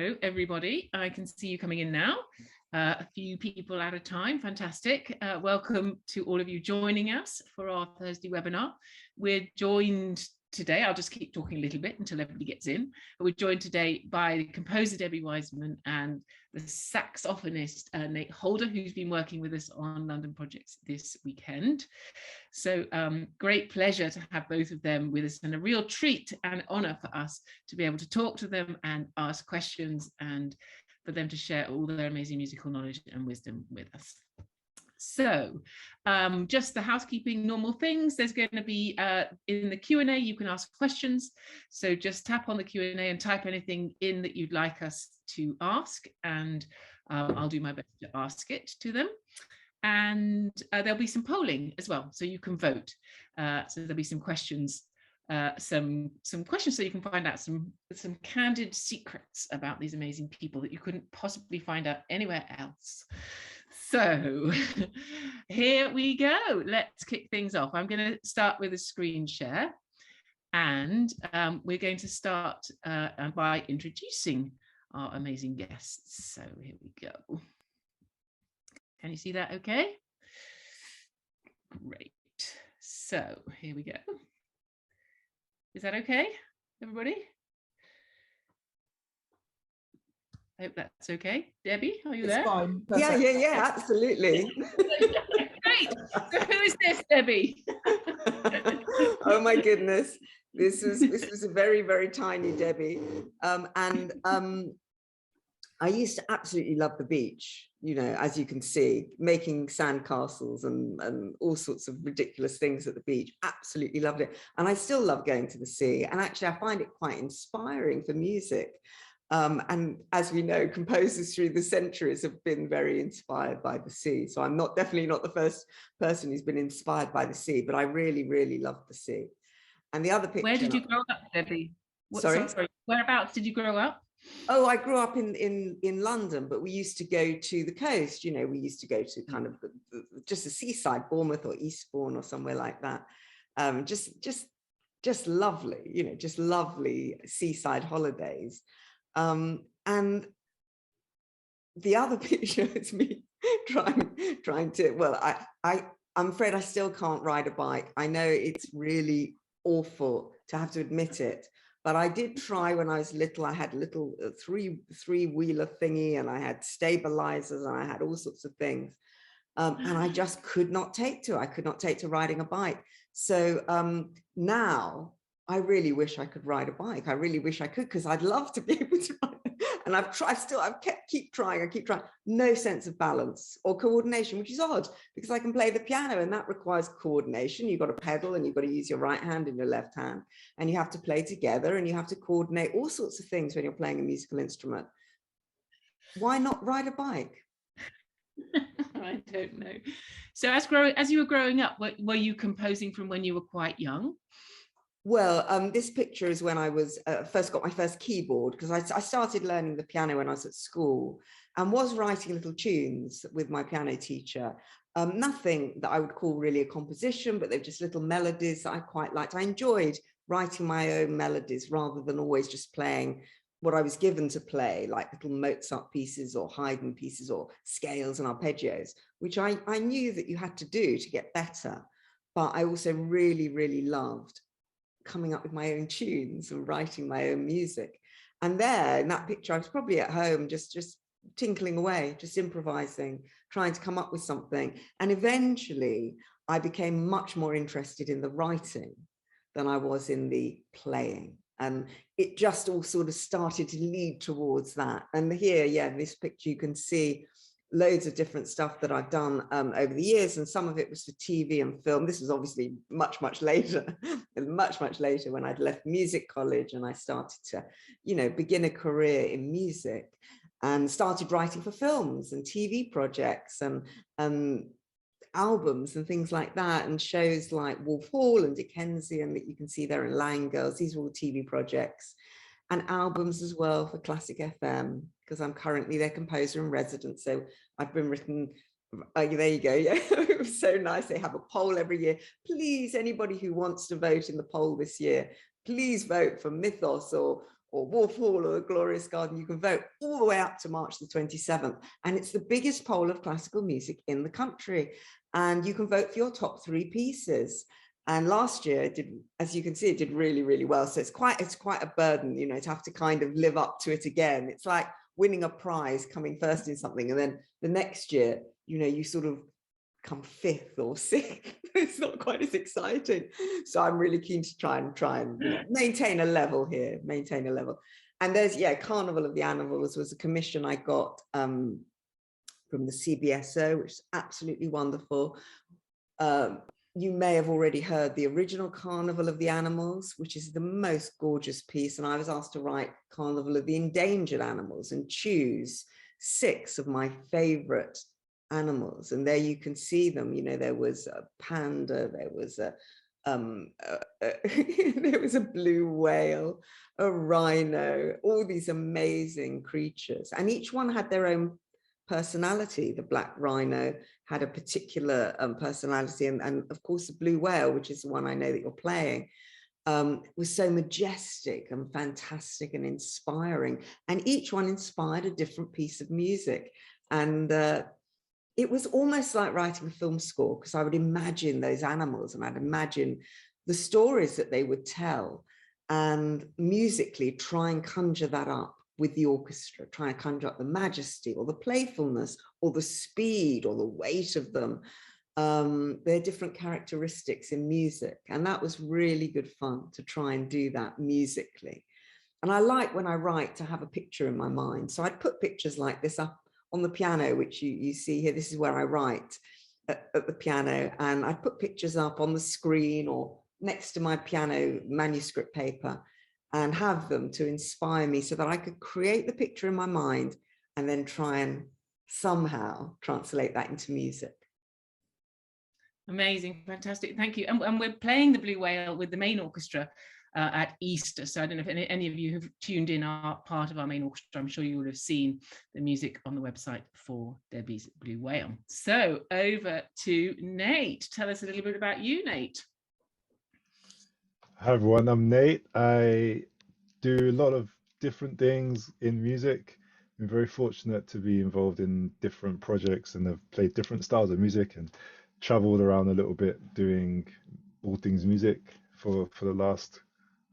Hello, everybody. I can see you coming in now. A few people at a time. Fantastic. Welcome to all of you joining us for our Thursday webinar. We're joined today, I'll just keep talking a little bit until everybody gets in, but we're joined today by composer Debbie Wiseman and the saxophonist Nate Holder, who's been working with us on London projects this weekend. So great pleasure to have both of them with us, and a real treat and honor for us to be able to talk to them and ask questions, and for them to share all their amazing musical knowledge and wisdom with us. So just the housekeeping normal things. There's going to be in the Q&A, you can ask questions. So just tap on the Q&A and type anything in that you'd like us to ask, and I'll do my best to ask it to them. And there'll be some polling as well, so you can vote. So there'll be some questions, some questions so you can find out some candid secrets about these amazing people that you couldn't possibly find out anywhere else. So here we go. Let's kick things off. I'm going to start with a screen share, and we're going to start by introducing our amazing guests. So here we go. Can you see that okay? Great. So here we go. Is that okay, everybody? I hope that's okay. Debbie, are you there? It's fine. Yeah, absolutely. Great. So who is this, Debbie? Oh my goodness. This was a very, very tiny Debbie. I used to absolutely love the beach, you know, as you can see, making sand castles and all sorts of ridiculous things at the beach. Absolutely loved it. And I still love going to the sea. And actually, I find it quite inspiring for music. And as we know, composers through the centuries have been very inspired by the sea. So I'm definitely not the first person who's been inspired by the sea, but I really, really love the sea. And the other picture. Where did you grow up, Debbie? Sorry? Whereabouts did you grow up? Oh, I grew up in London, but we used to go to the coast. You know, we used to go to kind of just a seaside, Bournemouth or Eastbourne or somewhere like that. Just lovely, you know, just lovely seaside holidays. And the other picture is me trying to, well, I'm afraid I still can't ride a bike. I know it's really awful to have to admit it, but I did try when I was little. I had a little three-wheeler thingy, and I had stabilizers, and I had all sorts of things. And I just could not take to riding a bike. So now I really wish I could ride a bike. I really wish I could, because I'd love to be able to ride. And I've keep trying. No sense of balance or coordination, which is odd, because I can play the piano, and that requires coordination. You've got to pedal, and you've got to use your right hand and your left hand, and you have to play together, and you have to coordinate all sorts of things when you're playing a musical instrument. Why not ride a bike? I don't know. So as you were growing up, were you composing from when you were quite young? Well, this picture is when I was first got my first keyboard, because I started learning the piano when I was at school, and was writing little tunes with my piano teacher. Nothing that I would call really a composition, but they're just little melodies that I quite liked. I enjoyed writing my own melodies rather than always just playing what I was given to play, like little Mozart pieces or Haydn pieces or scales and arpeggios, which I knew that you had to do to get better. But I also really, really loved coming up with my own tunes and writing my own music. And there in that picture, I was probably at home just tinkling away, just improvising, trying to come up with something. And eventually I became much more interested in the writing than I was in the playing. And it just all sort of started to lead towards that. And here, yeah, in this picture, you can see loads of different stuff that I've done over the years, and some of it was for TV and film. This was obviously much later, much later, when I'd left music college and I started to, you know, begin a career in music, and started writing for films and TV projects and albums and things like that, and shows like Wolf Hall and Dickensian that you can see there, in Lang Girls. These were all TV projects, and albums as well for Classic FM, because I'm currently their composer in residence. So I've been written, there you go, yeah. It was so nice. They have a poll every year. Please, anybody who wants to vote in the poll this year, please vote for Mythos or Wolf Hall or the Glorious Garden. You can vote all the way up to March the 27th. And it's the biggest poll of classical music in the country. And you can vote for your top 3 pieces. And last year, it did, as you can see, it did really, really well. So it's quite a burden, you know, to have to kind of live up to it again. It's like winning a prize, coming first in something, and then the next year, you know, you sort of come 5th or 6th. It's not quite as exciting. So I'm really keen to try and you know, maintain a level here, maintain a level. And there's, yeah, Carnival of the Animals was a commission I got from the CBSO, which is absolutely wonderful. You may have already heard the original Carnival of the Animals, which is the most gorgeous piece. And I was asked to write Carnival of the Endangered Animals and choose 6 of my favorite animals. And there you can see them. You know, there was a panda, there was there was a blue whale, a rhino, all these amazing creatures. And each one had their own personality. The black rhino had a particular personality, and of course the blue whale, which is the one I know that you're playing, was so majestic and fantastic and inspiring, and each one inspired a different piece of music. And it was almost like writing a film score, because I would imagine those animals and I'd imagine the stories that they would tell, and musically try and conjure that up with the orchestra, trying to conjure up the majesty or the playfulness or the speed or the weight of them. They're different characteristics in music. And that was really good fun to try and do that musically. And I like, when I write, to have a picture in my mind. So I'd put pictures like this up on the piano, which you see here. This is where I write at the piano. And I'd put pictures up on the screen or next to my piano manuscript paper, and have them to inspire me so that I could create the picture in my mind and then try and somehow translate that into music. Amazing, fantastic, thank you. And we're playing the Blue Whale with the main orchestra at Easter. So I don't know if any of you who've tuned in are part of our main orchestra. I'm sure you will have seen the music on the website for Debbie's Blue Whale. So over to Nate. Tell us a little bit about you, Nate. Hi everyone, I'm Nate. I do a lot of different things in music. I'm very fortunate to be involved in different projects, and have played different styles of music and traveled around a little bit doing all things music for the last,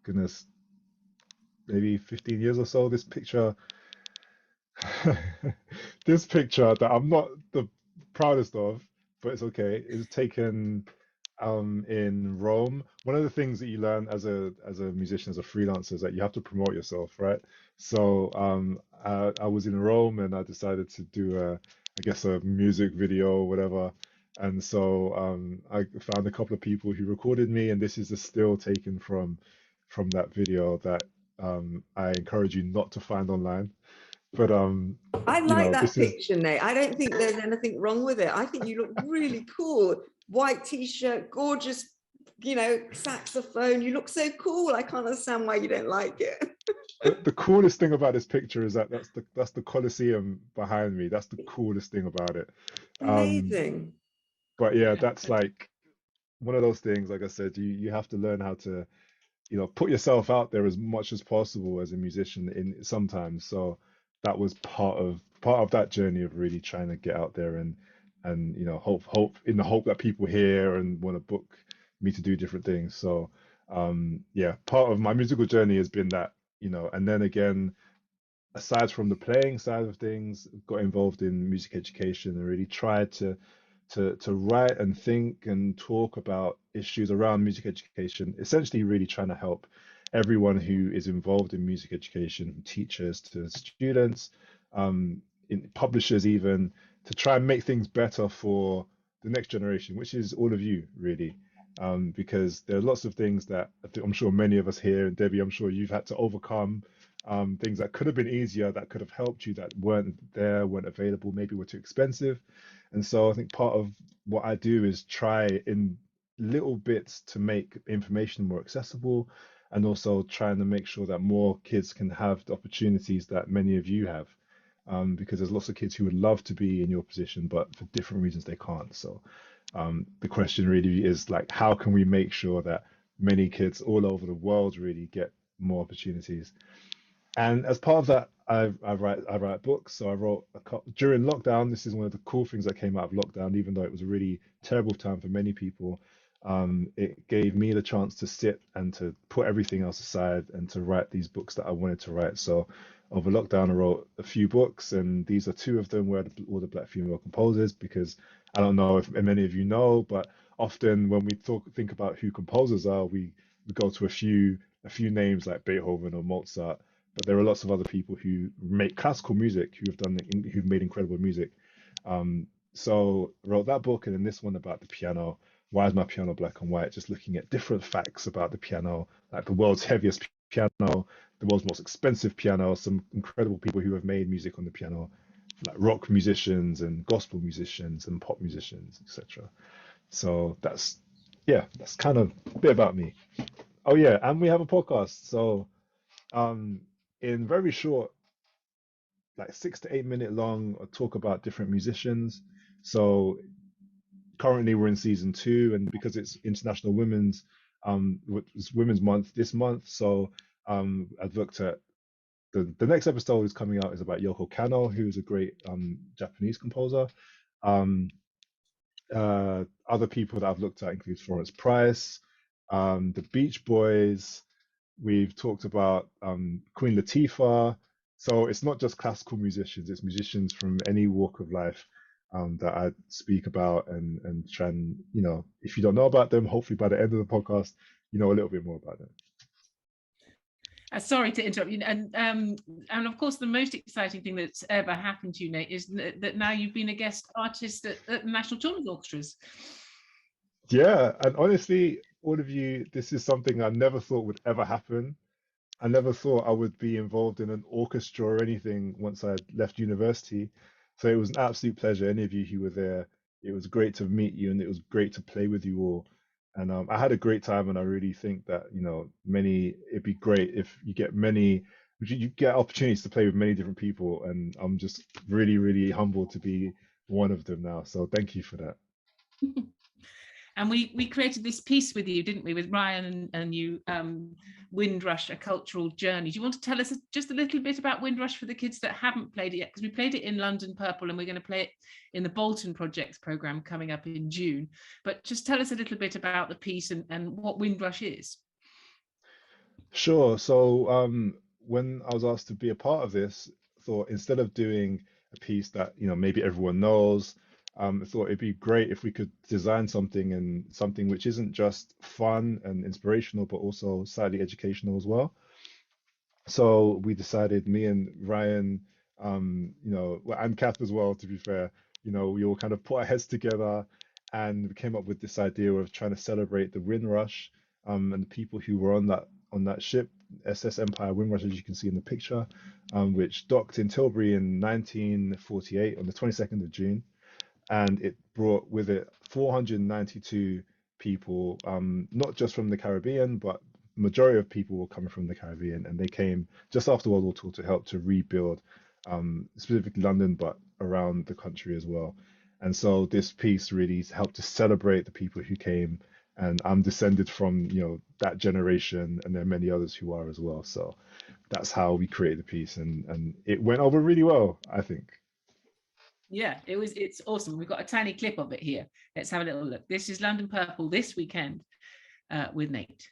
goodness, maybe 15 years or so. This picture this picture that I'm not the proudest of, but it's okay, is taken in Rome. One of the things that you learn as a musician, as a freelancer, is that you have to promote yourself, right? So I was in Rome and I decided to do I guess a music video or whatever. And so I found a couple of people who recorded me, and this is a still taken from that video that I encourage you not to find online. But I you like know, that this is picture, Nate. I don't think there's anything wrong with it. I think you look really cool. White t-shirt, gorgeous, you know, saxophone. You look so cool. I can't understand why you don't like it. the coolest thing about this picture is that that's the Colosseum behind me. That's the coolest thing about it. Amazing. But yeah, that's like one of those things. Like I said, you have to learn how to, you know, put yourself out there as much as possible as a musician in sometimes. So that was part of that journey of really trying to get out there and you know, hope in the hope that people hear and want to book me to do different things. So yeah, part of my musical journey has been that, you know. And then again, aside from the playing side of things, got involved in music education and really tried to write and think and talk about issues around music education, essentially really trying to help everyone who is involved in music education, from teachers to students, in publishers even, to try and make things better for the next generation, which is all of you, really. Because there are lots of things that I'm sure many of us here, and Debbie, I'm sure you've had to overcome, things that could have been easier, that could have helped you, that weren't there, weren't available, maybe were too expensive. And so I think part of what I do is try in little bits to make information more accessible, and also trying to make sure that more kids can have the opportunities that many of you have. Because there's lots of kids who would love to be in your position, but for different reasons they can't. So the question really is, like, how can we make sure that many kids all over the world really get more opportunities? And as part of that, I write books. So I wrote during lockdown. This is one of the cool things that came out of lockdown, even though it was a really terrible time for many people. It gave me the chance to sit and to put everything else aside and to write these books that I wanted to write. So over lockdown, I wrote a few books, and these are two of them where all the Black female composers, because I don't know if many of you know, but often when we think about who composers are, we go to a few names like Beethoven or Mozart, but there are lots of other people who make classical music who've made incredible music. So I wrote that book, and then this one about the piano. Why is my piano black and white? Just looking at different facts about the piano, like the world's heaviest piano, the world's most expensive piano, some incredible people who have made music on the piano, like rock musicians and gospel musicians and pop musicians, etc. So that's kind of a bit about me. Oh yeah, and we have a podcast. So um, in very short, like 6 to 8 minute long, I'll talk about different musicians. So currently we're in season 2, and because it's International it's Women's Month this month, so I've looked at the next episode is coming out is about Yoko Kanno, who's a great Japanese composer. Um, Other people that I've looked at include Florence Price, the Beach Boys. We've talked about Queen Latifah. So it's not just classical musicians, it's musicians from any walk of life that I speak about and try and, if you don't know about them, hopefully by the end of the podcast, you know a little bit more about them. Sorry to interrupt you. And of course, the most exciting thing that's ever happened to you, Nate, is that now you've been a guest artist at the National Children's Orchestras. Yeah, and honestly, all of you, this is something I never thought would ever happen. I never thought I would be involved in an orchestra or anything once I left university. So it was an absolute pleasure. Any of you who were there, it was great to meet you, and it was great to play with you all. And I had a great time, and I really think that, it'd be great if you get opportunities to play with many different people. And I'm just really, really humbled to be one of them now. So thank you for that. And we created this piece with you, didn't we, with Ryan and you, Windrush, A Cultural Journey. Do you want to tell us just a little bit about Windrush for the kids that haven't played it yet? Because we played it in London Purple, and we're going to play it in the Bolton Projects programme coming up in June. But just tell us a little bit about the piece and what Windrush is. Sure. So when I was asked to be a part of this, I thought instead of doing a piece that, maybe everyone knows, I thought it'd be great if we could design something which isn't just fun and inspirational, but also slightly educational as well. So we decided, me and Ryan, and Kath as well, to be fair, we all kind of put our heads together and we came up with this idea of trying to celebrate the Windrush, and the people who were on that ship, SS Empire Windrush, as you can see in the picture, which docked in Tilbury in 1948 on the 22nd of June. And it brought with it 492 people, not just from the Caribbean, but majority of people were coming from the Caribbean, and they came just after World War II to help to rebuild, specifically London, but around the country as well. And so this piece really helped to celebrate the people who came, and I'm descended from, that generation, and there are many others who are as well. So that's how we created the piece, and it went over really well, I think. Yeah, it's awesome. We've got a tiny clip of it here. Let's have a little look. This is London Purple this weekend with Nate.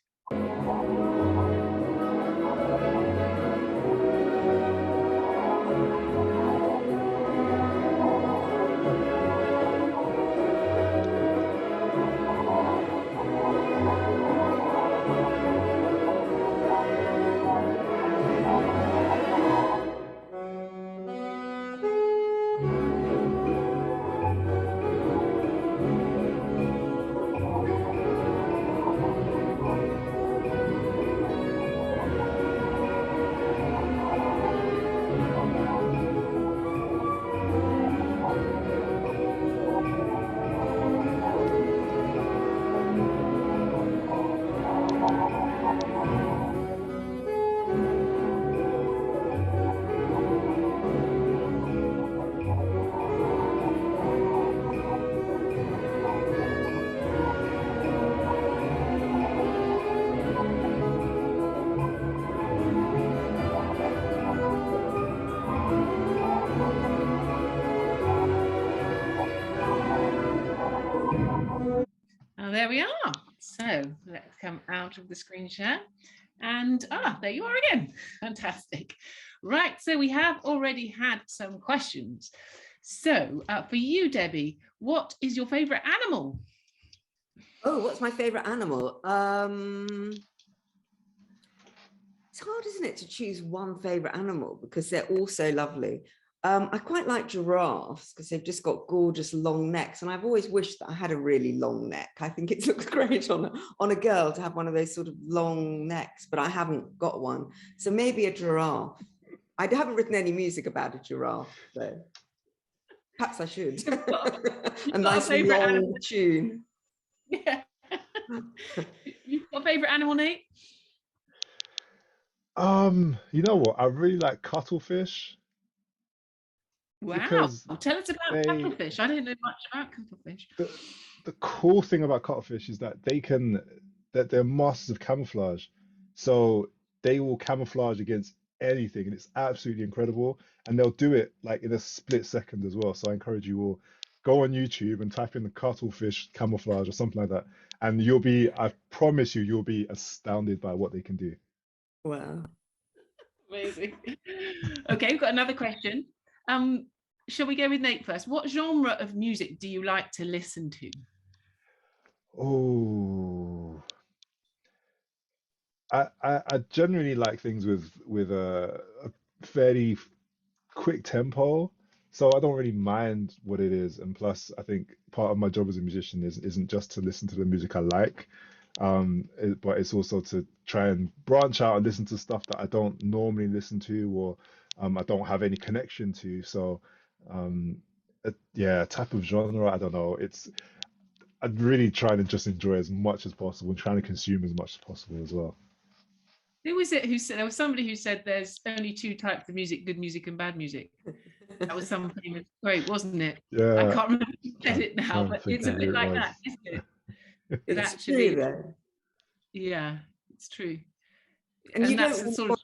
So let's come out of the screen share. And there you are again. Fantastic. Right, so we have already had some questions. So for you, Debbie, what is your favorite animal? Oh, what's my favorite animal? It's hard, isn't it, to choose one favorite animal because they're all so lovely. I quite like giraffes because they've just got gorgeous long necks, and I've always wished that I had a really long neck. I think it looks great on a girl to have one of those sort of long necks, but I haven't got one. So maybe a giraffe. I haven't written any music about a giraffe, though. Perhaps I should. A nice long tune. Yeah. You've got a favorite animal, Nate? You know what? I really like cuttlefish. Wow. Because tell us about cuttlefish. I didn't know much about cuttlefish. The cool thing about cuttlefish is that they're masters of camouflage. So they will camouflage against anything, and it's absolutely incredible. And they'll do it like in a split second as well. So I encourage you all, go on YouTube and type in the cuttlefish camouflage or something like that. And I promise you'll be astounded by what they can do. Wow. Amazing. Okay, we've got another question. Shall we go with Nate first? What genre of music do you like to listen to? Oh, I generally like things with a fairly quick tempo, so I don't really mind what it is. And plus, I think part of my job as a musician isn't just to listen to the music I like, but it's also to try and branch out and listen to stuff that I don't normally listen to, or I don't have any connection to. So, yeah, type of genre, I don't know. I'd really try to just enjoy as much as possible and trying to consume as much as possible as well. Who was it who said, there was somebody who said there's only two types of music, good music and bad music. That was some famous quote, wasn't it? Yeah. I can't remember who said it now, but it's a bit like that, isn't it? It It's actually, true, though. Yeah, it's true. And you that's don't the sort of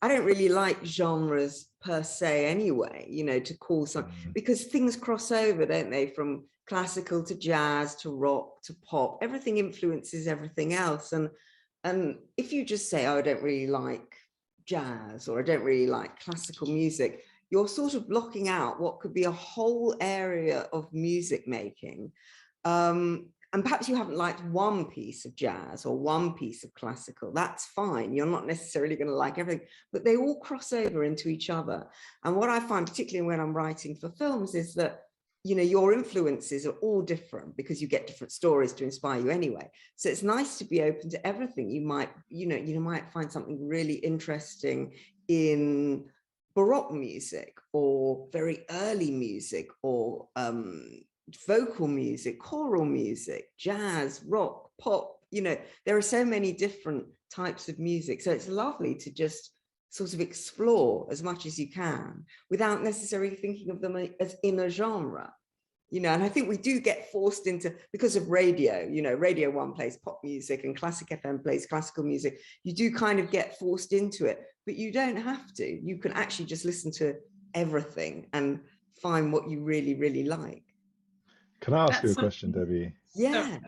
I don't really like genres per se anyway, to call something, because things cross over, don't they? From classical to jazz to rock to pop, everything influences everything else. And if you just say, oh, I don't really like jazz, or I don't really like classical music, you're sort of blocking out what could be a whole area of music making. And perhaps you haven't liked one piece of jazz or one piece of classical. That's fine. You're not necessarily going to like everything, but they all cross over into each other. And what I find, particularly when I'm writing for films, is that, your influences are all different because you get different stories to inspire you anyway. So it's nice to be open to everything. You might find something really interesting in Baroque music or very early music, or vocal music, choral music, jazz, rock, pop. There are so many different types of music. So it's lovely to just sort of explore as much as you can without necessarily thinking of them as in a genre. And I think we do get forced into, because of radio, Radio 1 plays pop music and Classic FM plays classical music. You do kind of get forced into it, but you don't have to. You can actually just listen to everything and find what you really, really like. Can I ask you a question, Debbie? Yeah.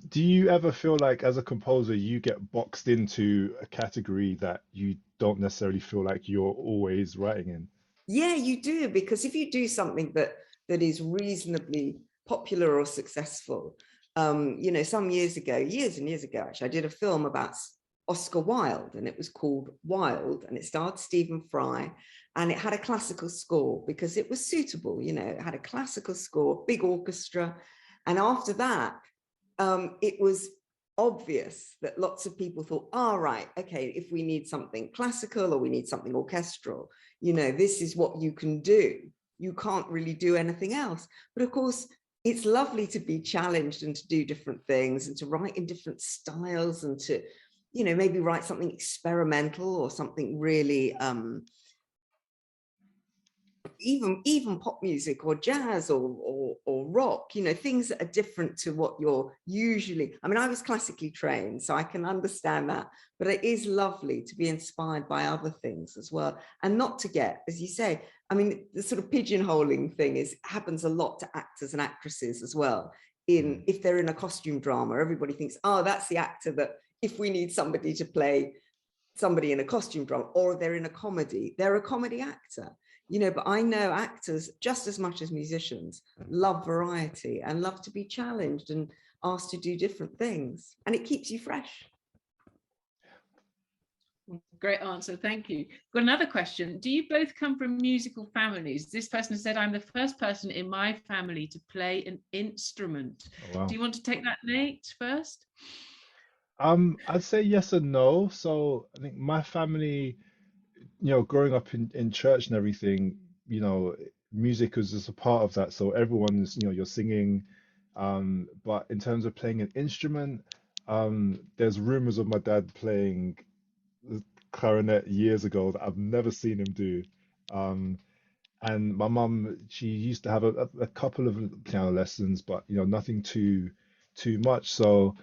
Do you ever feel like as a composer you get boxed into a category that you don't necessarily feel like you're always writing in? Yeah, you do, because if you do something that is reasonably popular or successful, some years and years ago, actually, I did a film about Oscar Wilde, and it was called Wilde, and it starred Stephen Fry, and it had a classical score because it was suitable. It had a classical score, big orchestra, and after that, it was obvious that lots of people thought, right, okay, if we need something classical or we need something orchestral, this is what you can do. You can't really do anything else. But of course, it's lovely to be challenged and to do different things and to write in different styles and to, maybe write something experimental or something really even pop music or jazz or rock, things that are different to what you're usually. I mean, I was classically trained, so I can understand that, but it is lovely to be inspired by other things as well, and not to get, as you say, I mean, the sort of pigeonholing thing happens a lot to actors and actresses as well. if they're in a costume drama, everybody thinks, oh, that's the actor that if we need somebody to play somebody in a costume drama, or they're in a comedy, they're a comedy actor. But I know actors just as much as musicians love variety and love to be challenged and asked to do different things, and it keeps you fresh. Great answer, thank you. Got another question. Do you both come from musical families? This person said, I'm the first person in my family to play an instrument. Oh, wow. Do you want to take that, Nate, first? I'd say yes and no. So I think my family, growing up in church and everything, music was just a part of that. So everyone's, you're singing. But in terms of playing an instrument, there's rumors of my dad playing the clarinet years ago that I've never seen him do. And my mum, she used to have a couple of piano lessons, but nothing too much. So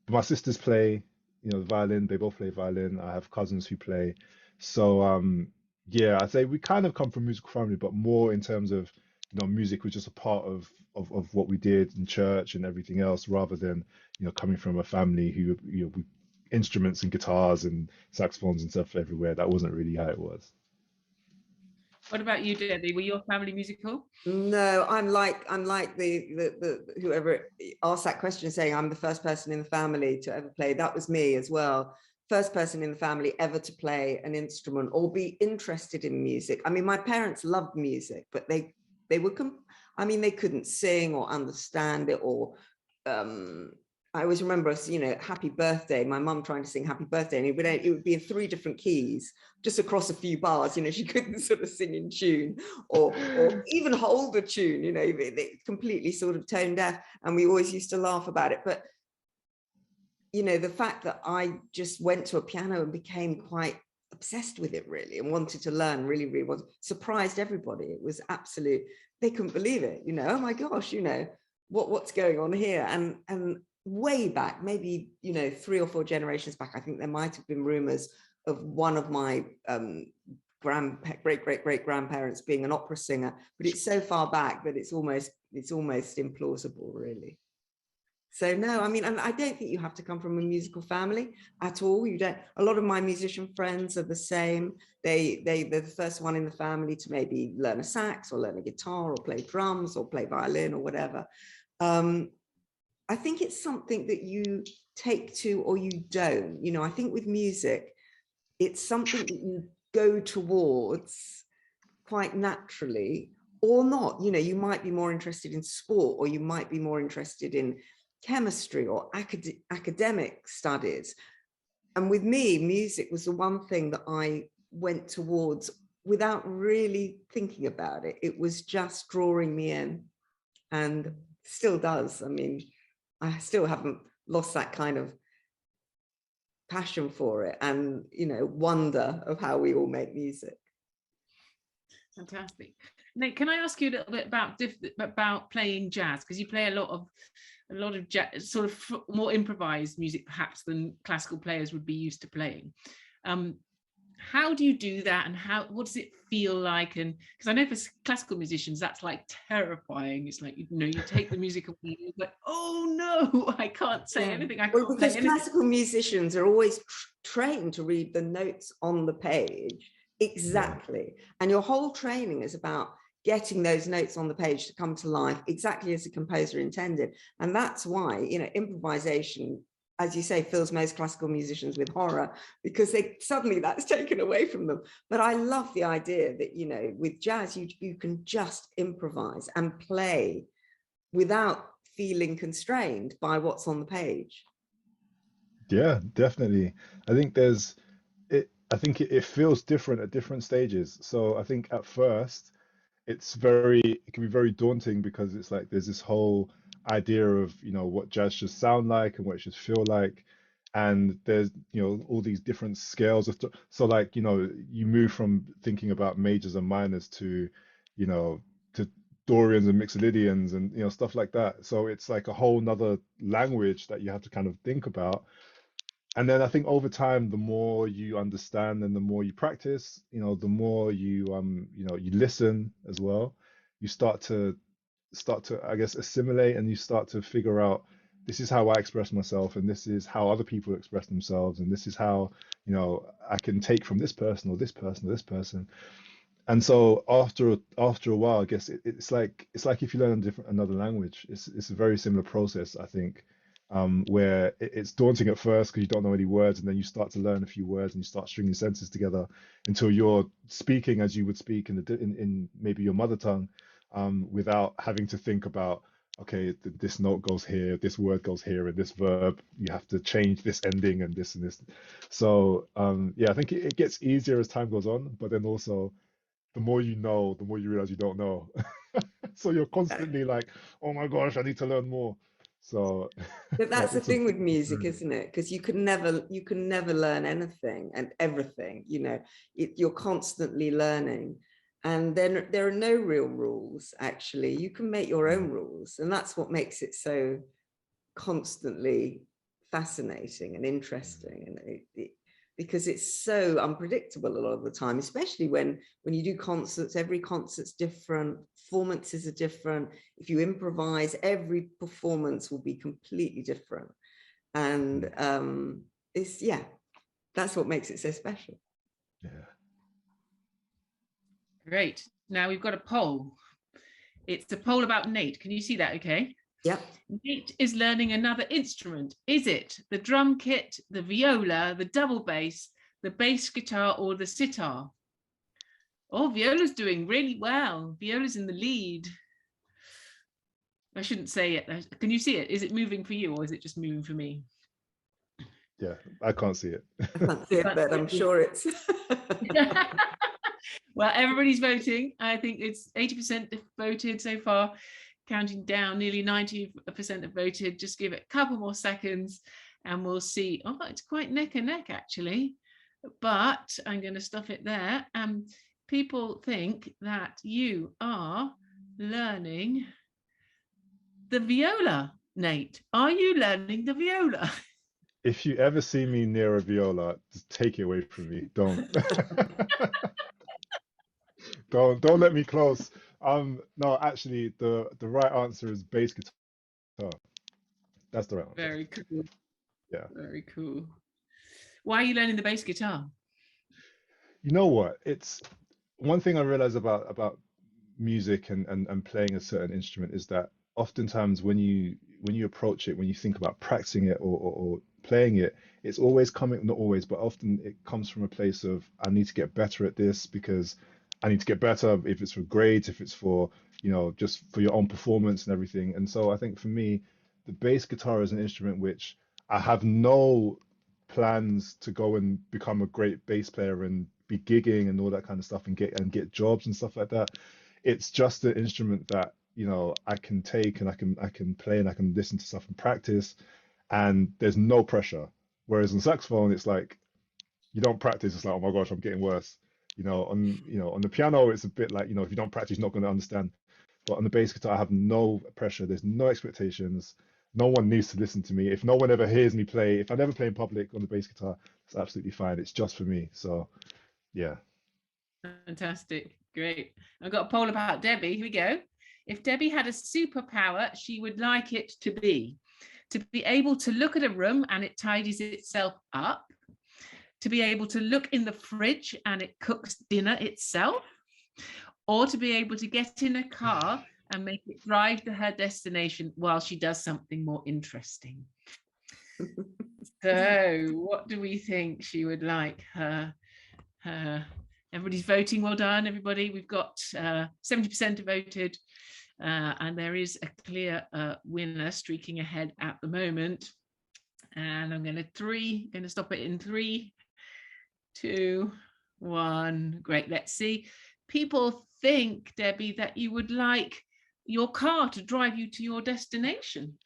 my sisters play, the violin. They both play violin. I have cousins who play. So yeah, I'd say we kind of come from a musical family, but more in terms of music was just a part of what we did in church and everything else, rather than coming from a family who we instruments and guitars and saxophones and stuff everywhere. That wasn't really how it was. What about you, Debbie? Were your family musical? No, I'm like the whoever asked that question, saying I'm the first person in the family to ever play. That was me as well. First person in the family ever to play an instrument or be interested in music. I mean, my parents loved music, but they they couldn't sing or understand it, or I always remember us, happy birthday, my mum trying to sing happy birthday, and it would be in 3 different keys, just across a few bars. She couldn't sort of sing in tune or even hold a tune, they completely sort of tone deaf. And we always used to laugh about it. But, the fact that I just went to a piano and became quite obsessed with it, really, and wanted to learn, really, really surprised everybody. It was absolute, they couldn't believe it, oh my gosh, what's going on here? And way back, maybe 3 or 4 generations back, I think there might have been rumors of one of my great grandparents being an opera singer, but it's so far back that it's almost implausible, really. So no, I mean, and I don't think you have to come from a musical family at all. You don't. A lot of my musician friends are the same. They're the first one in the family to maybe learn a sax or learn a guitar or play drums or play violin or whatever. I think it's something that you take to or you don't. I think with music, it's something that you go towards quite naturally or not. You might be more interested in sport, or you might be more interested in chemistry or academic studies. And with me, music was the one thing that I went towards without really thinking about it. It was just drawing me in, and still does. I mean, I still haven't lost that kind of passion for it, and wonder of how we all make music. Fantastic. Nate, can I ask you a little bit about playing jazz? Because you play a lot of jazz, sort of more improvised music perhaps than classical players would be used to playing. How do you do that, and what does it feel like? And because I know for classical musicians that's like terrifying. It's like you take the music away, it's like, oh no, I can't say anything. I can't because classical musicians are always trained to read the notes on the page exactly, and your whole training is about getting those notes on the page to come to life exactly as the composer intended. And that's why improvisation, as you say, fills most classical musicians with horror, because suddenly that's taken away from them. But I love the idea that, with jazz, you can just improvise and play without feeling constrained by what's on the page. Yeah, definitely. I think it feels different at different stages. So I think at first it can be very daunting, because it's like there's this whole idea of what jazz should sound like and what it should feel like, and there's all these different scales of so like you move from thinking about majors and minors to to Dorians and Mixolydians and stuff like that. So it's like a whole nother language that you have to kind of think about. And then I think over time, the more you understand and the more you practice, the more you you listen as well, you start to start to, I guess, assimilate, and you start to figure out, this is how I express myself, and this is how other people express themselves, and this is how, I can take from this person or this person or this person. And so after a while, I guess it's like if you learn another language, it's a very similar process, I think, where it's daunting at first because you don't know any words, and then you start to learn a few words and you start stringing sentences together until you're speaking as you would speak in maybe your mother tongue, without having to think about, okay, this note goes here, this word goes here, and this verb, you have to change this ending and this and this. So yeah, I think it gets easier as time goes on, but then also the more you know, the more you realize you don't know. So you're constantly like, oh my gosh, I need to learn more. So But that's the it's a thing with music, journey. isn't it? Because you can never learn anything and everything, you're constantly learning. And then there are no real rules, actually. You can make your own rules. And that's what makes it so constantly fascinating and interesting. And because it's so unpredictable a lot of the time, especially when you do concerts. Every concert's different, performances are different. If you improvise, every performance will be completely different. And that's what makes it so special. Yeah. Great. Now we've got a poll. It's a poll about Nate. Can you see that okay? Yep. Nate is learning another instrument. Is it the drum kit, the viola, the double bass, the bass guitar, or the sitar? Oh, viola's doing really well. Viola's in the lead. I shouldn't say it. Can you see it? Is it moving for you, or is it just moving for me? Yeah, I can't see it. I can't see it, but I'm sure it's... Well, everybody's voting. I think it's 80% voted so far, counting down. Nearly 90% have voted. Just give it a couple more seconds and we'll see. Oh, it's quite neck and neck, actually. But I'm going to stop it there. People think that you are learning the viola, Nate. Are you learning the viola? If you ever see me near a viola, just take it away from me. Don't. Don't let me close. No, actually, the right answer is bass guitar. That's the right answer. Very cool. Yeah. Very cool. Why are you learning the bass guitar? You know what? It's one thing I realize about music and playing a certain instrument is that oftentimes when you approach it, when you think about practicing it or playing it, it's always coming, not always, but often it comes from a place of, I need to get better at this because I need to get better, if it's for grades, if it's for, just for your own performance and everything. And so I think for me, the bass guitar is an instrument which I have no plans to go and become a great bass player and be gigging and all that kind of stuff and get jobs and stuff like that. It's just an instrument that, I can take and I can play and I can listen to stuff and practice, and there's no pressure. Whereas on saxophone, it's like you don't practice, it's like, oh my gosh, I'm getting worse. On the piano, it's a bit like, if you don't practice, you're not going to understand. But on the bass guitar, I have no pressure. There's no expectations. No one needs to listen to me. If no one ever hears me play, if I never play in public on the bass guitar, it's absolutely fine. It's just for me. So, yeah. Fantastic. Great. I've got a poll about Debbie. Here we go. If Debbie had a superpower, she would like it to be able to look at a room and it tidies itself up, to be able to look in the fridge and it cooks dinner itself, or to be able to get in a car and make it drive to her destination while she does something more interesting. So what do we think she would like? Everybody's voting. Well done, everybody. We've got 70% have voted, and there is a clear winner streaking ahead at the moment. And I'm going to stop it in 3, 2, 1. Great. Let's see. People think, Debbie, that you would like your car to drive you to your destination.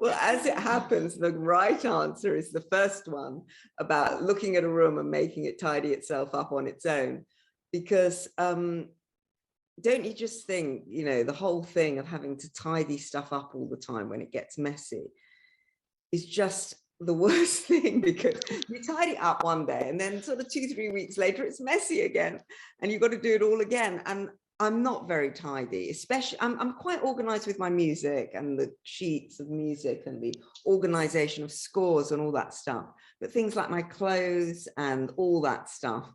Well, as it happens, the right answer is the first one, about looking at a room and making it tidy itself up on its own. Because don't you just think, the whole thing of having to tidy stuff up all the time when it gets messy is just the worst thing, because you tidy it up one day and then sort of 2-3 weeks later it's messy again and you've got to do it all again. And I'm not very tidy, especially I'm quite organized with my music and the sheets of music and the organization of scores and all that stuff. But things like my clothes and all that stuff,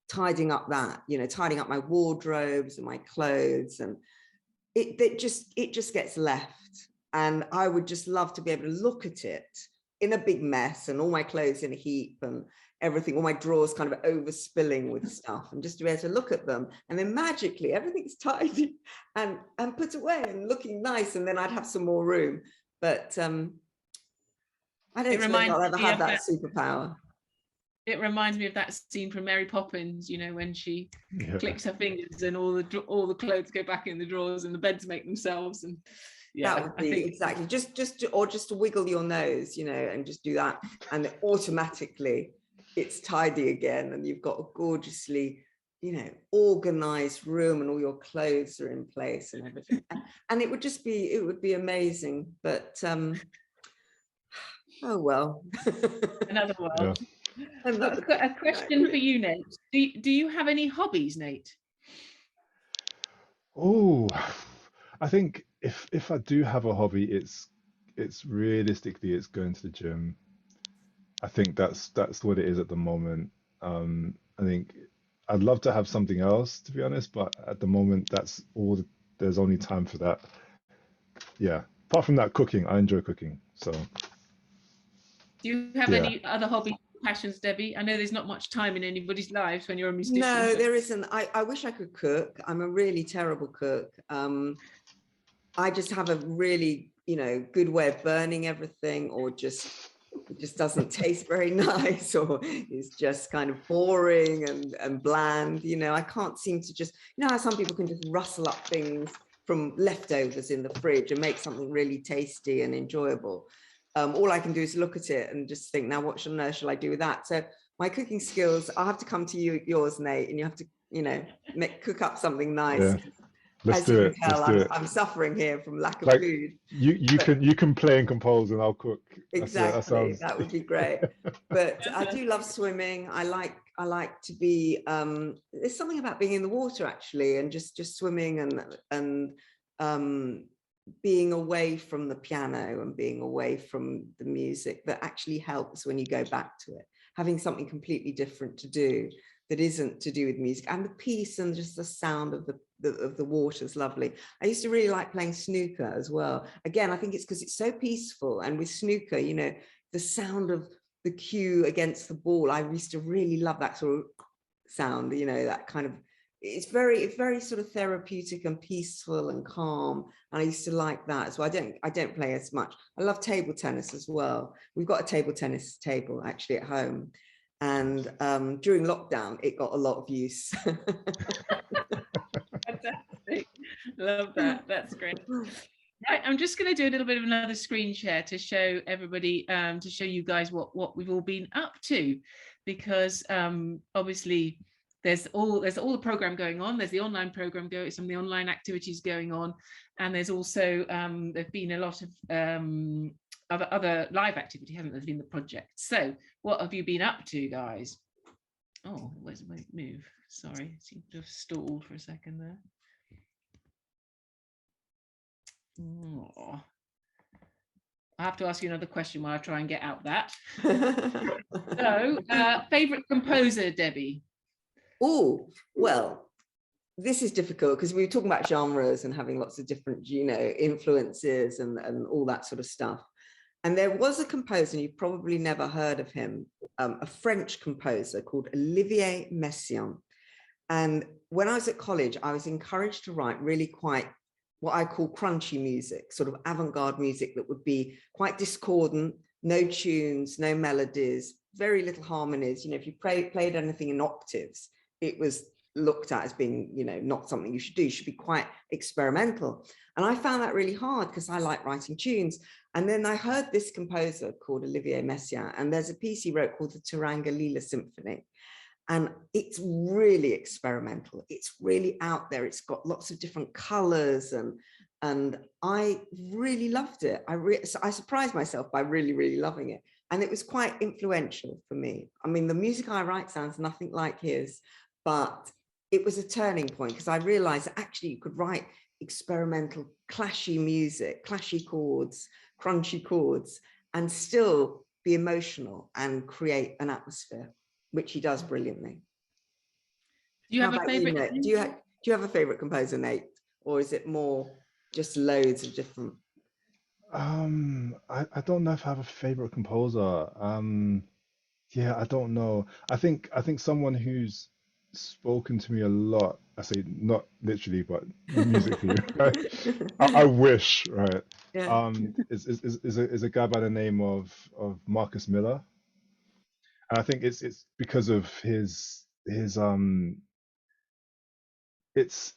tidying up that, tidying up my wardrobes and my clothes, and it just gets left. And I would just love to be able to look at it in a big mess and all my clothes in a heap and everything, all my drawers kind of overspilling with stuff, and just to be able to look at them and then magically everything's tidy and put away and looking nice, and then I'd have some more room. But I don't think I'll ever have that superpower. It reminds me of that scene from Mary Poppins, when she clicks her fingers and all the clothes go back in the drawers and the beds make themselves. And yeah, that would be exactly just to wiggle your nose, and just do that, and automatically it's tidy again, and you've got a gorgeously, organized room, and all your clothes are in place and everything. And it would be amazing. But oh well. Another world. Yeah. A question for you, Nate. Do you have any hobbies, Nate? Oh, I think if I do have a hobby, it's realistically it's going to the gym. I think that's what it is at the moment. I think I'd love to have something else, to be honest, but at the moment that's all. There's only time for that. Yeah. Apart from that, cooking. I enjoy cooking. So. Do you have any other hobbies? Passions, Debbie? I know there's not much time in anybody's lives when you're a musician. No, there isn't. I wish I could cook. I'm a really terrible cook. I just have a really, good way of burning everything, or it just doesn't taste very nice, or it's just kind of boring and bland. I can't seem to just, how some people can just rustle up things from leftovers in the fridge and make something really tasty and enjoyable. All I can do is look at it and just think, now what on earth shall I do with that? So my cooking skills, I'll have to come to yours, Nate, and you have to, cook up something nice. Yeah. Let's do it. I'm suffering here from lack of food. You can play and compose, and I'll cook. Exactly, that would be great. But I do love swimming. I like to be. There's something about being in the water actually, and just swimming and being away from the piano and being away from the music that actually helps when you go back to it. Having something completely different to do that isn't to do with music, and the peace and just the sound of the water is lovely. I used to really like playing snooker as well. Again, I think it's because it's so peaceful, and with snooker, the sound of the cue against the ball, I used to really love that sort of sound, that kind of, it's very sort of therapeutic and peaceful and calm. And I used to like that. So I don't play as much. I love table tennis as well. We've got a table tennis table actually at home. And during lockdown, it got a lot of use. Fantastic. Love that. That's great. Right, I'm just going to do a little bit of another screen share to show everybody, to show you guys what we've all been up to, because obviously there's all the program going on. There's the online program going, some of the online activities going on, and there's also there've been a lot of other live activity, haven't there? There's been the project. So what have you been up to, guys? Oh, where's my move? Sorry, I seem to have stalled for a second there. Oh. I have to ask you another question while I try and get out that. So, favorite composer, Debbie? Oh, well, this is difficult because we were talking about genres and having lots of different, influences and all that sort of stuff. And there was a composer, and you've probably never heard of him, a French composer called Olivier Messian. And when I was at college, I was encouraged to write really quite what I call crunchy music, sort of avant-garde music that would be quite discordant, no tunes, no melodies, very little harmonies. If you played anything in octaves, it was looked at as being, not something you should do. You should be quite experimental. And I found that really hard because I like writing tunes. And then I heard this composer called Olivier Messian, and there's a piece he wrote called the Turanga Lila Symphony. And it's really experimental. It's really out there. It's got lots of different colors, and I really loved it. I surprised myself by really, really loving it. And it was quite influential for me. I mean, the music I write sounds nothing like his, but it was a turning point, because I realized that actually you could write experimental, clashy music, clashy chords, crunchy chords, and still be emotional and create an atmosphere, which he does brilliantly. Do you have a favorite? Do you have a favorite composer, Nate, or is it more just loads of different? I don't know if I have a favorite composer. Yeah, I don't know. I think someone who's spoken to me a lot. I say not literally, but musically, right? I wish, right? Yeah. Is a guy by the name of Marcus Miller, and I think it's because of his it's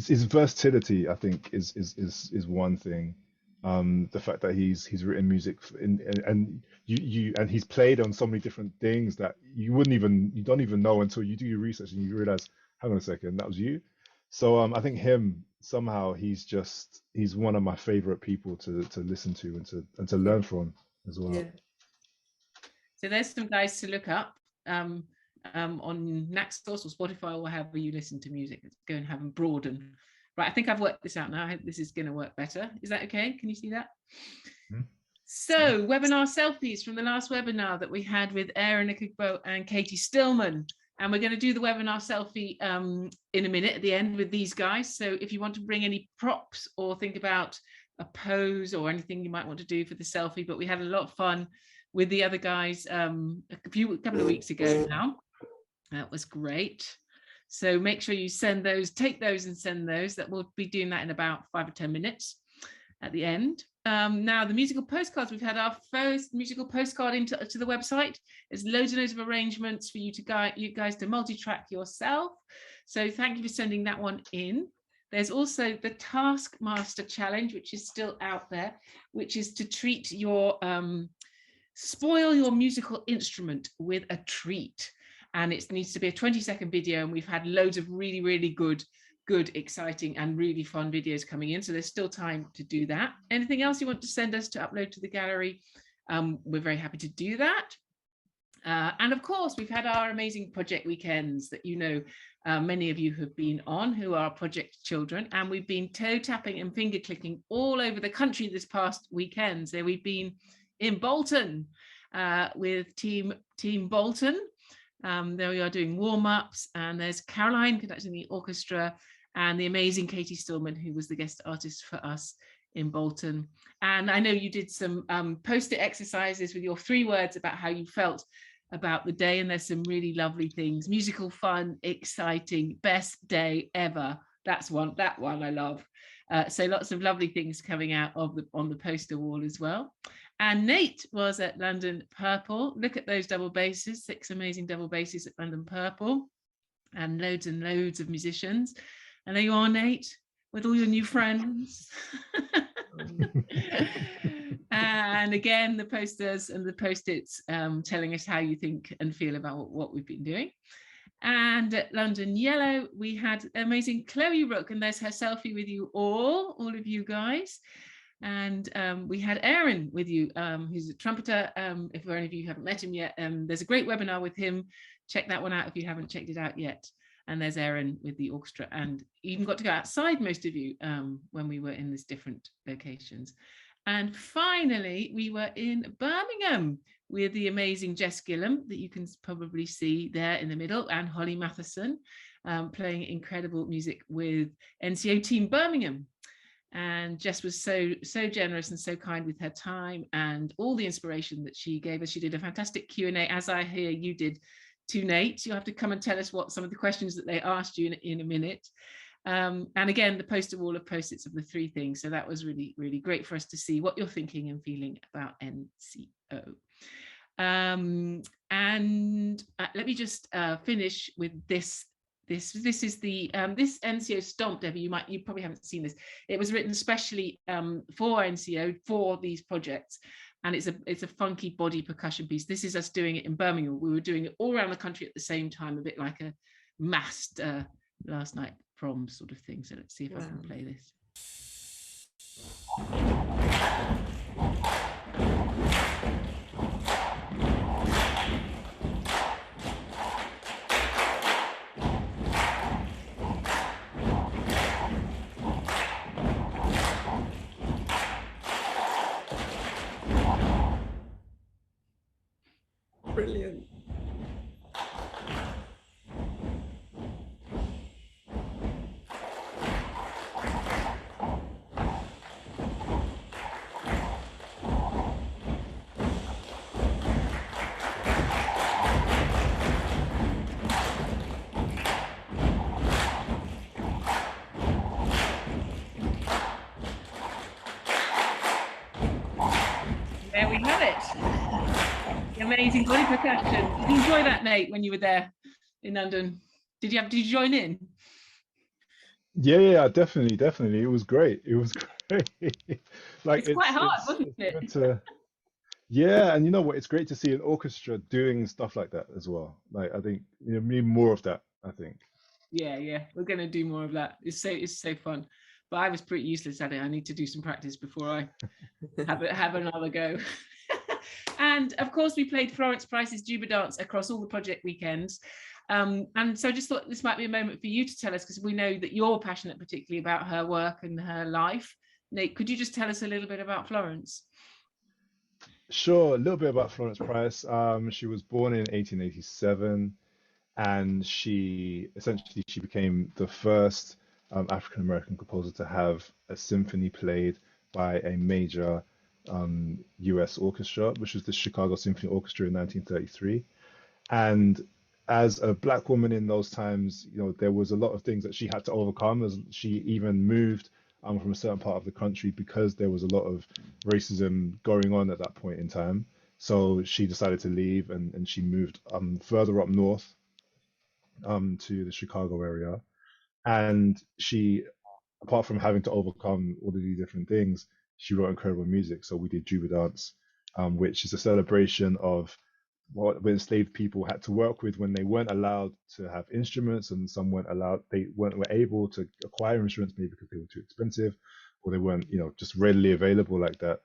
his versatility. I think is one thing. The fact that he's written music and and he's played on so many different things that you don't even know until you do your research and you realize, hang on a second, that was you. So I think him somehow he's one of my favorite people to listen to and to learn from as well. Yeah. So there's some guys to look up on Naxos or Spotify or however you listen to music. Let's go and have them broaden. Right, I think I've worked this out now. I hope this is going to work better. Is that okay? Can you see that? Mm-hmm. So webinar selfies from the last webinar that we had with Aaron Ikigbo and Katie Stillman. And we're going to do the webinar selfie in a minute at the end with these guys. So if you want to bring any props or think about a pose or anything you might want to do for the selfie, but we had a lot of fun with the other guys a couple of weeks ago now. That was great. So make sure you send those, take those and send those. That we'll be doing that in about 5 or 10 minutes at the end. Now the musical postcards, we've had our first musical postcard into the website. There's loads and loads of arrangements for you guys to multi-track yourself. So thank you for sending that one in. There's also the Taskmaster Challenge, which is still out there, which is to treat your spoil your musical instrument with a treat. And it needs to be a 20-second video, and we've had loads of really, really good, exciting and really fun videos coming in. So there's still time to do that. Anything else you want to send us to upload to the gallery? We're very happy to do that. And of course, we've had our amazing project weekends that many of you have been on, who are project children, and we've been toe tapping and finger clicking all over the country this past weekend. So we've been in Bolton with Team Bolton. There we are doing warm-ups, and there's Caroline conducting the orchestra and the amazing Katie Stillman, who was the guest artist for us in Bolton. And I know you did some post-it exercises with your 3 words about how you felt about the day, and there's some really lovely things. Musical fun, exciting, best day ever. That one I love. So lots of lovely things coming out on the poster wall as well. And Nate was at London Purple. Look at those double basses, 6 amazing double basses at London Purple, and loads of musicians. And there you are, Nate, with all your new friends. And again, the posters and the post-its telling us how you think and feel about what we've been doing. And at London Yellow, we had amazing Chloe Rook, and there's her selfie with you all of you guys. And we had Aaron with you, who's a trumpeter. If any of you haven't met him yet, there's a great webinar with him. Check that one out if you haven't checked it out yet. And there's Aaron with the orchestra, and even got to go outside, most of you, when we were in these different locations. And finally, we were in Birmingham with the amazing Jess Gillam, that you can probably see there in the middle, and Holly Matheson, playing incredible music with NCO Team Birmingham. And Jess was so generous and so kind with her time and all the inspiration that she gave us. She did a fantastic Q&A, as I hear you did to Nate. You'll have to come and tell us what some of the questions that they asked you in a minute. And again, the poster wall of post-its of the 3 things. So that was really, really great for us to see what you're thinking and feeling about NCO. And let me just finish with this. This is the this NCO Stomp, Debbie. You probably haven't seen this. It was written specially for NCO for these projects, and it's a funky body percussion piece. This is us doing it in Birmingham. We were doing it all around the country at the same time, a bit like a massed last night prom sort of thing. So let's see if I can play this. Brilliant. There we have it. The amazing body percussion. Did you enjoy that, Nate, when you were there in London? Did you join in? Yeah, definitely. It was great. It was great. Like It's quite hard, wasn't it's it? good to, yeah, and you know what? It's great to see an orchestra doing stuff like that as well. Like I think we need more of that, I think. Yeah, we're going to do more of that. It's so fun. But I was pretty useless at it. I need to do some practice before I have another go. And of course, we played Florence Price's Juba Dance across all the project weekends. And so I just thought this might be a moment for you to tell us, because we know that you're passionate particularly about her work and her life. Nate, could you just tell us a little bit about Florence? Sure, a little bit about Florence Price. She was born in 1887, and she became the first African American composer to have a symphony played by a major U.S. orchestra, which was the Chicago Symphony Orchestra in 1933. And as a black woman in those times, you know, there was a lot of things that she had to overcome, as she even moved from a certain part of the country because there was a lot of racism going on at that point in time. So she decided to leave, and she moved further up north to the Chicago area. And she, apart from having to overcome all of these different things, she wrote incredible music. So we did Juba Dance, which is a celebration of what enslaved people had to work with when they weren't allowed to have instruments, and some weren't allowed, they weren't were able to acquire instruments, maybe because they were too expensive, or they weren't, you know, just readily available like that.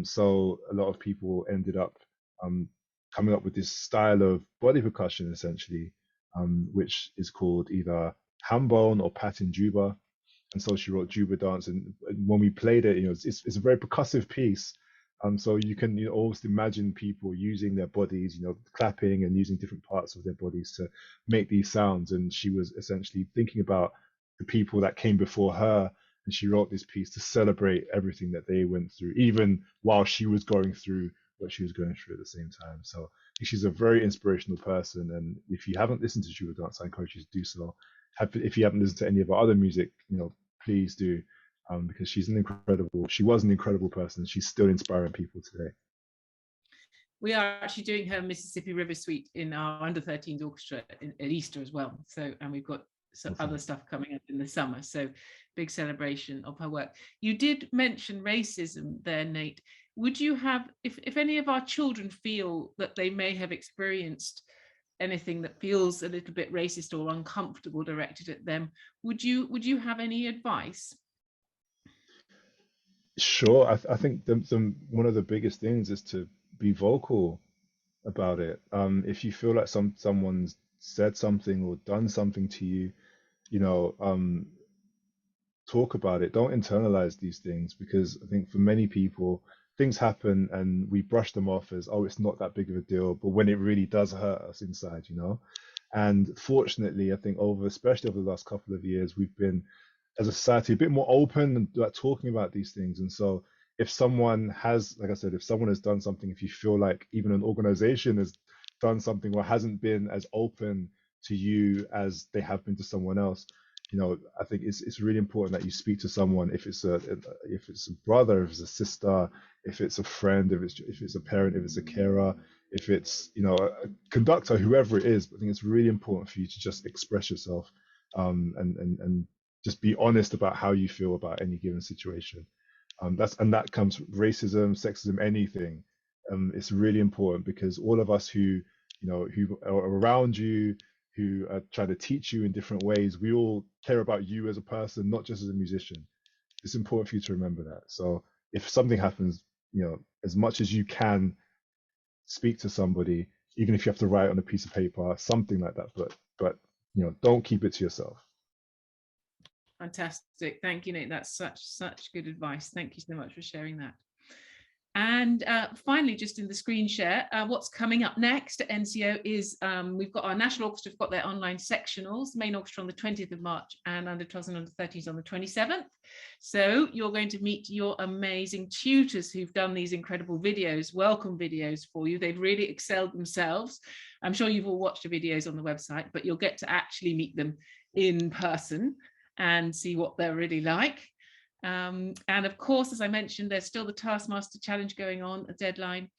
So a lot of people ended up coming up with this style of body percussion, essentially, which is called either hambone or patin juba. And so she wrote Juba Dance, and when we played it, you know, it's a very percussive piece. So you can, you know, almost imagine people using their bodies, you know, clapping and using different parts of their bodies to make these sounds. And she was essentially thinking about the people that came before her, and she wrote this piece to celebrate everything that they went through, even while she was going through what she was going through at the same time. So she's a very inspirational person. And if you haven't listened to Juba Dance, I encourage you to do so. If you haven't listened to any of our other music, you know, please do, because she was an incredible person. She's still inspiring people today. We are actually doing her Mississippi River Suite in our under-13s orchestra at Easter as well. So, and we've got some other stuff coming up in the summer. So big celebration of her work. You did mention racism there, Nate. Would you have, if any of our children feel that they may have experienced anything that feels a little bit racist or uncomfortable directed at them, would you have any advice? Sure, I think one of the biggest things is to be vocal about it. If you feel like someone's said something or done something to you, you know, talk about it. Don't internalize these things, because I think for many people, things happen and we brush them off as, oh, it's not that big of a deal. But when it really does hurt us inside, you know. And fortunately, I think especially over the last couple of years, we've been, as a society, a bit more open and like talking about these things. And so if someone has, like I said, if someone has done something, if you feel like even an organization has done something or hasn't been as open to you as they have been to someone else, you know, I think it's really important that you speak to someone, if it's a brother, if it's a sister, if it's a friend, if it's a parent, if it's a carer, if it's, you know, a conductor, whoever it is. I think it's really important for you to just express yourself, and just be honest about how you feel about any given situation. That comes from racism, sexism, anything. It's really important, because all of us who are around you, who are trying to teach you in different ways, we all care about you as a person, not just as a musician. It's important for you to remember that. So if something happens, you know, as much as you can, speak to somebody, even if you have to write on a piece of paper, something like that. But you know, don't keep it to yourself. Fantastic. Thank you, Nate. That's such good advice. Thank you so much for sharing that. And finally, just in the screen share, what's coming up next at NCO is we've got our National Orchestra, we've got their online sectionals, main orchestra on the 20th of March and under 12s and under 13s on the 27th. So you're going to meet your amazing tutors who've done these incredible videos, welcome videos for you. They've really excelled themselves. I'm sure you've all watched the videos on the website, but you'll get to actually meet them in person and see what they're really like. And of course, as I mentioned, there's still the Taskmaster Challenge going on, a deadline.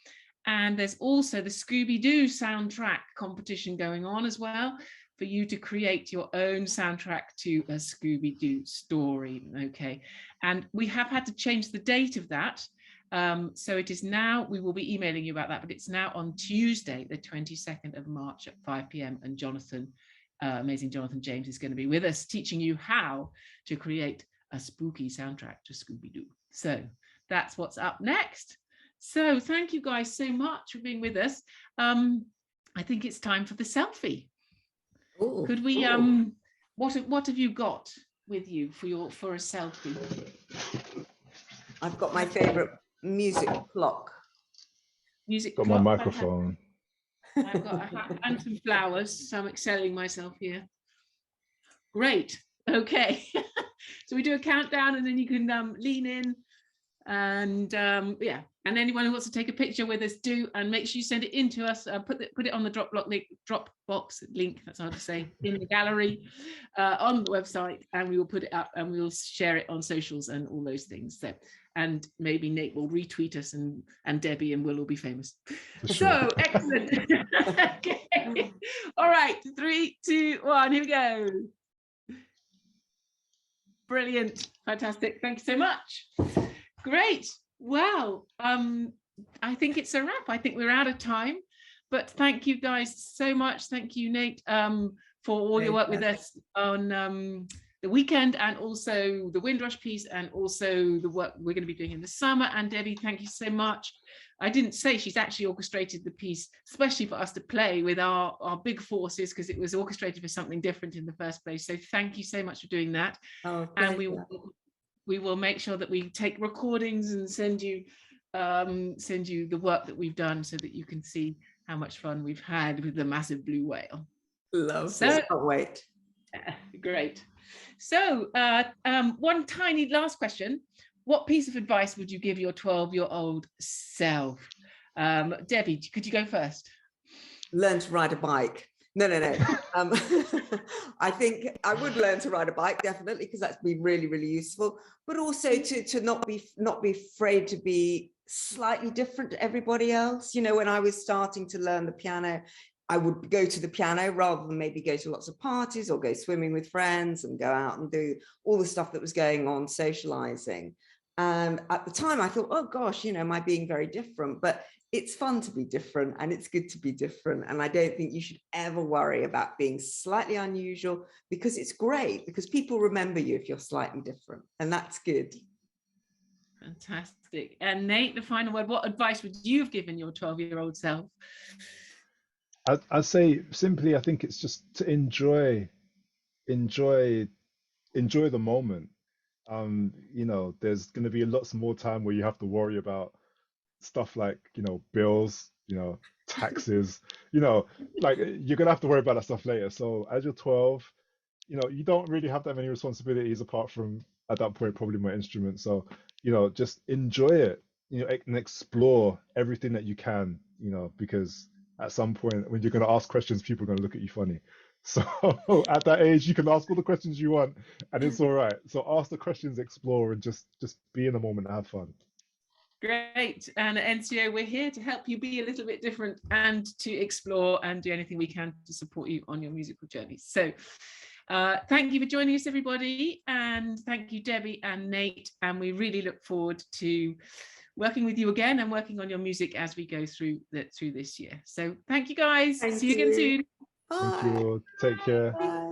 And there's also the Scooby-Doo soundtrack competition going on as well, for you to create your own soundtrack to a Scooby-Doo story. Okay. And we have had to change the date of that. So it is now, we will be emailing you about that, but it's now on Tuesday, the 22nd of March at 5 p.m. And Jonathan, amazing Jonathan James, is going to be with us teaching you how to create a spooky soundtrack to Scooby-Doo. So that's what's up next. So thank you guys so much for being with us. I think it's time for the selfie. Ooh, could we what have you got with you for a selfie? I've got my favorite music clock. Got clock. My microphone. I've got a hat and some flowers, so I'm excelling myself here. Great. Okay. So we do a countdown and then you can lean in and yeah, and anyone who wants to take a picture with us, do, and make sure you send it in to us. Put it on the Dropbox link, that's hard to say, in the gallery on the website, and we will put it up and we will share it on socials and all those things. So, and maybe Nate will retweet us and Debbie, and we'll all be famous. Sure. So excellent. Okay. All right, 3, 2, 1, here we go. Brilliant, fantastic, thank you so much. Great. Well, I think it's a wrap. I think we're out of time, but thank you guys so much. Thank you, Nate, for all your work with us on the weekend, and also the Windrush piece, and also the work we're going to be doing in the summer. And Debbie, thank you so much. I didn't say she's actually orchestrated the piece, especially for us to play with our big forces, because it was orchestrated for something different in the first place. So thank you so much for doing that. Oh, and we will make sure that we take recordings and send you the work that we've done, so that you can see how much fun we've had with the massive blue whale. Love. So can't wait. Great. So one tiny last question. What piece of advice would you give your 12-year-old self? Debbie, could you go first? Learn to ride a bike. No. I think I would learn to ride a bike, definitely, because that's been really, really useful. But also to not be afraid to be slightly different to everybody else. You know, when I was starting to learn the piano, I would go to the piano rather than maybe go to lots of parties or go swimming with friends and go out and do all the stuff that was going on, socializing. And at the time I thought, oh gosh, you know, am I being very different? But it's fun to be different, and it's good to be different. And I don't think you should ever worry about being slightly unusual, because it's great, because people remember you if you're slightly different, and that's good. Fantastic. And Nate, the final word, what advice would you have given your 12-year-old self? I'd say simply, I think it's just to enjoy the moment. You know, there's going to be lots more time where you have to worry about stuff like, you know, bills, you know, taxes, you know, like you're going to have to worry about that stuff later. So as you're 12, you know, you don't really have that many responsibilities apart from, at that point, probably my instrument. So, you know, just enjoy it, you know, and explore everything that you can, you know, because at some point when you're going to ask questions, people are going to look at you funny. So at that age, you can ask all the questions you want, and it's all right. So ask the questions, explore, and just be in the moment and have fun. Great. And at NCO, we're here to help you be a little bit different and to explore and do anything we can to support you on your musical journey. So thank you for joining us, everybody. And thank you, Debbie and Nate. And we really look forward to working with you again and working on your music as we go through this year. So thank you, guys. See you again soon. Thank you. Take care. Bye.